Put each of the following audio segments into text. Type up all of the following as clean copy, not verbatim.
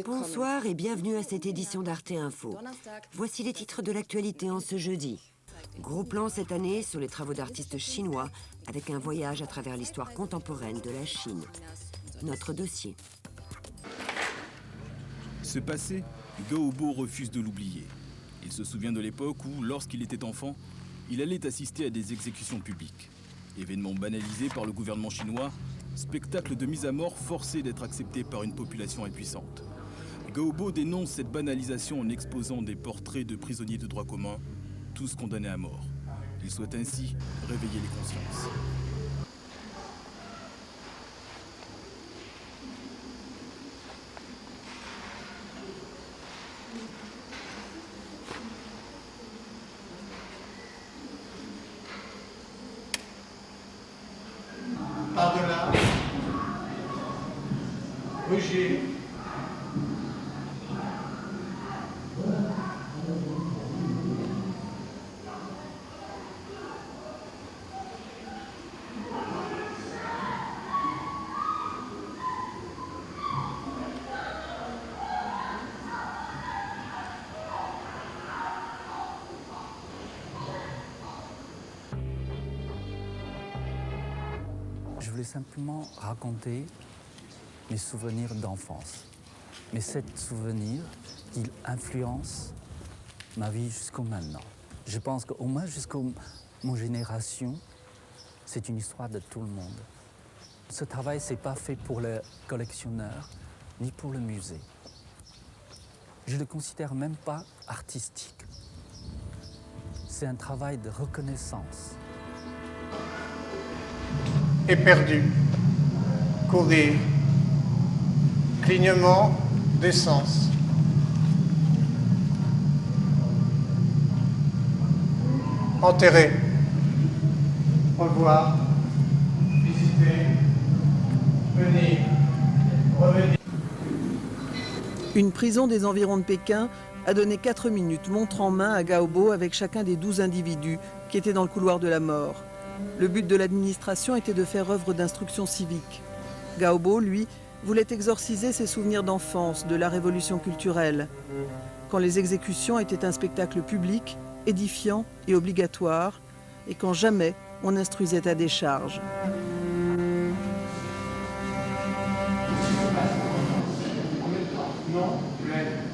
Bonsoir et bienvenue à cette édition d'Arte Info. Voici les titres de l'actualité en ce jeudi. Gros plan cette année sur les travaux d'artistes chinois avec un voyage à travers l'histoire contemporaine de la Chine. Notre dossier. Ce passé, Gao Bo refuse de l'oublier. Il se souvient de l'époque où, lorsqu'il était enfant, il allait assister à des exécutions publiques. Événement banalisé par le gouvernement chinois, spectacle de mise à mort forcé d'être accepté par une population impuissante. Gao Bo dénonce cette banalisation en exposant des portraits de prisonniers de droit commun, tous condamnés à mort. Il souhaite ainsi réveiller les consciences. Par-delà, Rugier, Je voulais simplement raconter mes souvenirs d'enfance. Mais ces souvenirs, ils influencent ma vie jusqu'au maintenant. Je pense qu'au moins jusqu'à mon génération, c'est une histoire de tout le monde. Ce travail, ce n'est pas fait pour les collectionneurs, ni pour le musée. Je ne le considère même pas artistique. C'est un travail de reconnaissance. éperdu, courir, clignement d'essence. Enterrer, revoir, visiter, venir, revenir. Une prison des environs de Pékin a donné 4 minutes, montre en main à Gao Bo avec chacun des 12 individus qui étaient dans le couloir de la mort. Le but de l'administration était de faire œuvre d'instruction civique. Gao Bo, lui, voulait exorciser ses souvenirs d'enfance, de la révolution culturelle, quand les exécutions étaient un spectacle public, édifiant et obligatoire, et quand jamais on instruisait à décharge. Non,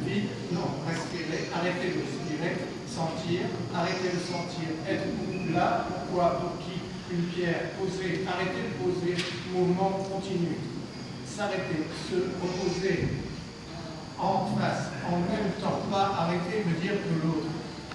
vite, non, respirer, arrêtez de respirer, sentir, arrêtez de sentir, être là, pourquoi, pour qui, une pierre, poser, arrêtez de poser, mouvement continu, s'arrêter, se reposer en face, en même temps, pas arrêter de dire que l'autre,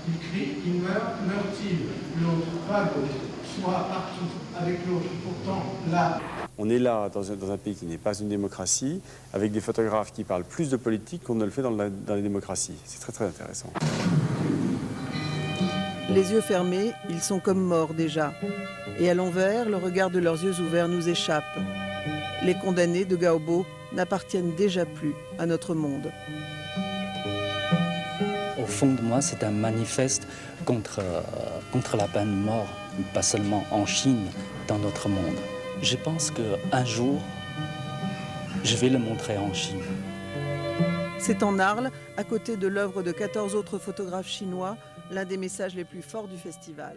il crie, il meurt, meurt-il, l'autre, pas l'autre, soit partout avec l'autre, pourtant là. On est là dans un pays qui n'est pas une démocratie, avec des photographes qui parlent plus de politique qu'on ne le fait dans les démocraties. C'est très très intéressant. Les yeux fermés, ils sont comme morts déjà. Et à l'envers, le regard de leurs yeux ouverts nous échappe. Les condamnés de Gao Bo n'appartiennent déjà plus à notre monde. Au fond de moi, c'est un manifeste contre la peine de mort, pas seulement en Chine, dans notre monde. Je pense qu'un jour, je vais le montrer en Chine. C'est en Arles, à côté de l'œuvre de 14 autres photographes chinois, l'un des messages les plus forts du festival.